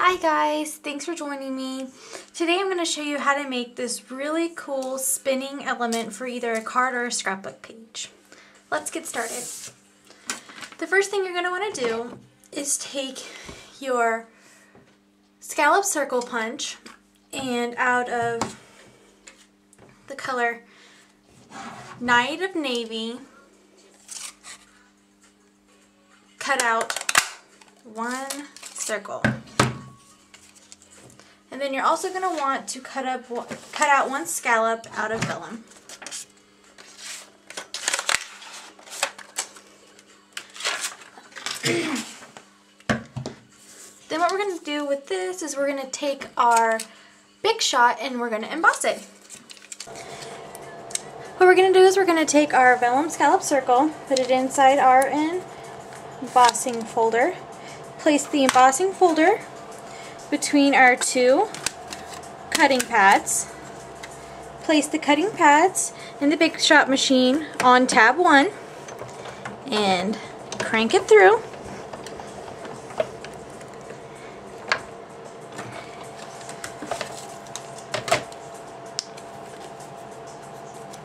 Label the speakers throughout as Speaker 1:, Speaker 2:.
Speaker 1: Hi guys, thanks for joining me. Today I'm going to show you how to make this really cool spinning element for either a card or a scrapbook page. Let's get started. The first thing you're going to want to do is take your scallop circle punch and out of the color Night of Navy, cut out one circle. And then you're also going to want to cut out one scallop out of vellum. Then what we're going to do with this is we're going to take our Big Shot and we're going to emboss it. What we're going to do is we're going to take our vellum scallop circle, put it inside our embossing folder, place the embossing folder between our two cutting pads, place the cutting pads in the Big Shot machine on tab 1 and crank it through.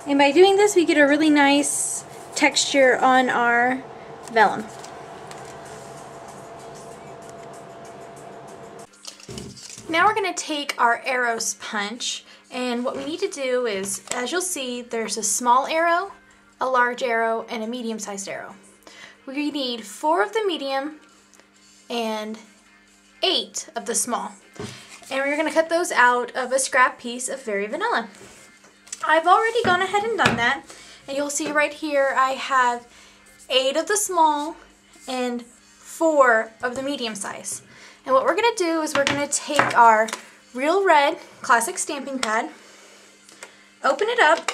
Speaker 1: And by doing this we get a really nice texture on our vellum. Now we're going to take our arrows punch, and what we need to do is, as you'll see, there's a small arrow, a large arrow, and a medium-sized arrow. We need 4 of the medium and 8 of the small. And we're going to cut those out of a scrap piece of Very Vanilla. I've already gone ahead and done that, and you'll see right here I have 8 of the small and 4 of the medium size. And what we're going to do is we're going to take our Real Red Classic stamping pad, open it up,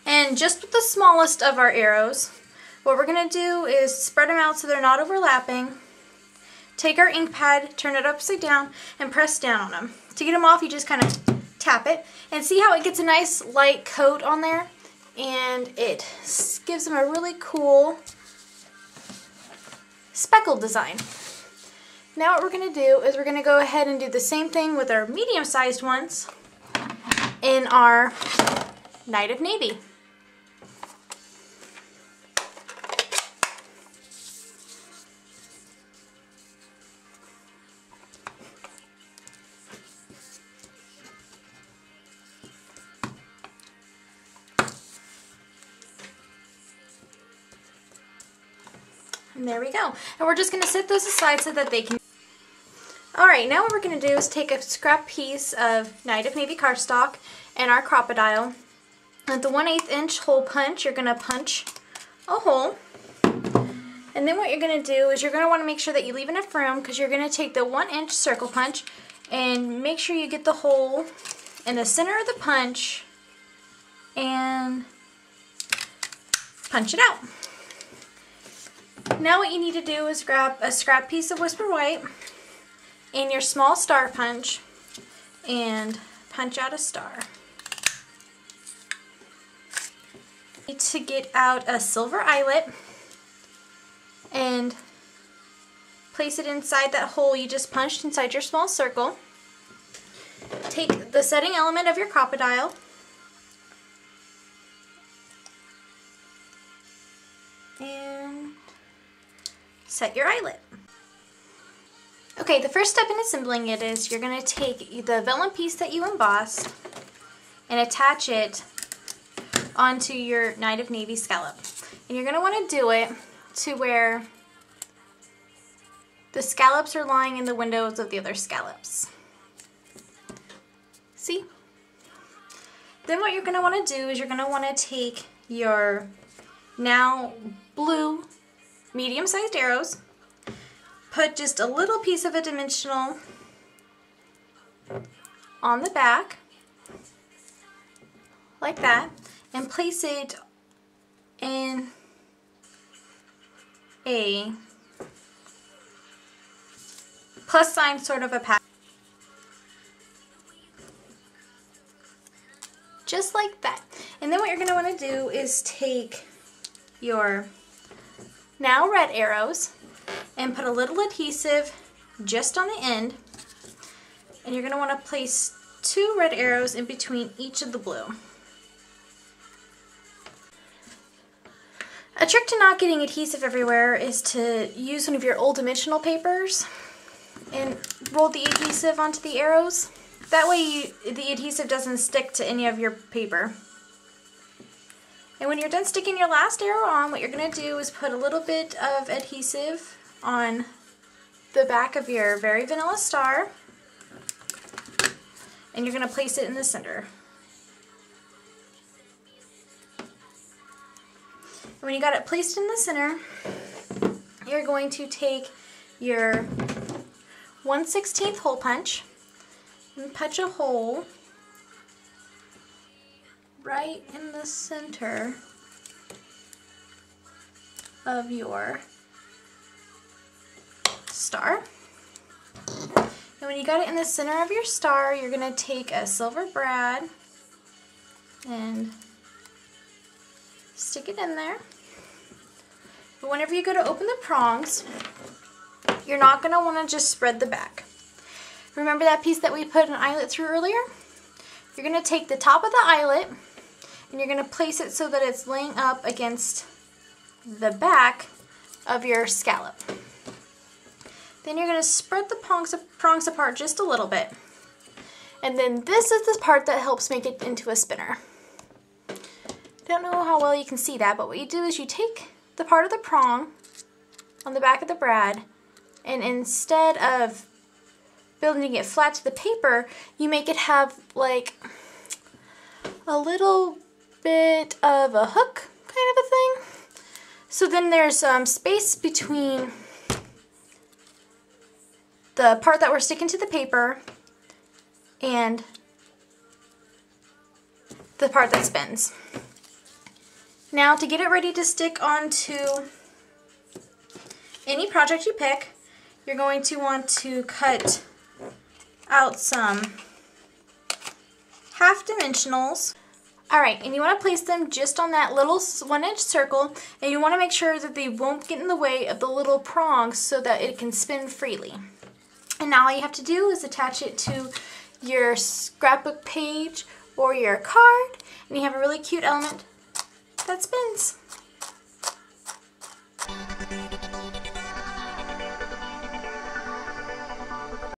Speaker 1: and just with the smallest of our arrows, what we're going to do is spread them out so they're not overlapping. Take our ink pad, turn it upside down, and press down on them. To get them off, you just kind of tap it, and see how it gets a nice light coat on there, and it gives them a really cool speckled design. Now what we're going to do is we're going to go ahead and do the same thing with our medium-sized ones in our Night of Navy. And there we go. And we're just going to set those aside so that they can... Alright, now what we're going to do is take a scrap piece of Night of Navy cardstock and our Crop-a-dile. At the 1/8 inch hole punch, you're going to punch a hole. And then what you're going to do is you're going to want to make sure that you leave enough room, because you're going to take the 1-inch circle punch and make sure you get the hole in the center of the punch and punch it out. Now what you need to do is grab a scrap piece of Whisper White and your small star punch and punch out a star. You need to get out a silver eyelet and place it inside that hole you just punched inside your small circle. Take the setting element of your Crop-a-dile and set your eyelet. Okay, the first step in assembling it is you're going to take the vellum piece that you embossed and attach it onto your Night of Navy scallop. And you're going to want to do it to where the scallops are lying in the windows of the other scallops. See? Then what you're going to want to do is you're going to want to take your now blue medium-sized arrows, put just a little piece of a dimensional on the back, like that, and place it in a plus sign sort of a pattern. Just like that. And then what you're going to want to do is take your now red arrows and put a little adhesive just on the end, and you're going to want to place 2 red arrows in between each of the blue. A trick to not getting adhesive everywhere is to use one of your old dimensional papers and roll the adhesive onto the arrows. That way the adhesive doesn't stick to any of your paper. And when you're done sticking your last arrow on, what you're going to do is put a little bit of adhesive on the back of your Very Vanilla star, and you're going to place it in the center. When you got it placed in the center, you're going to take your 1/16 hole punch and punch a hole right in the center of your star. And when you got it in the center of your star, you're going to take a silver brad and stick it in there. But whenever you go to open the prongs, you're not going to want to just spread the back. Remember that piece that we put an eyelet through earlier? You're going to take the top of the eyelet and you're going to place it so that it's laying up against the back of your scallop. Then you're going to spread the prongs apart just a little bit. And then this is the part that helps make it into a spinner. Don't know how well you can see that, but what you do is you take the part of the prong on the back of the brad, and instead of building it flat to the paper, you make it have like a little bit of a hook kind of a thing. So then there's space between the part that we're sticking to the paper and the part that spins. Now to get it ready to stick onto any project you pick, you're going to want to cut out some half dimensionals. Alright, and you want to place them just on that little 1-inch circle, and you want to make sure that they won't get in the way of the little prongs so that it can spin freely. And now all you have to do is attach it to your scrapbook page or your card, and you have a really cute element that spins.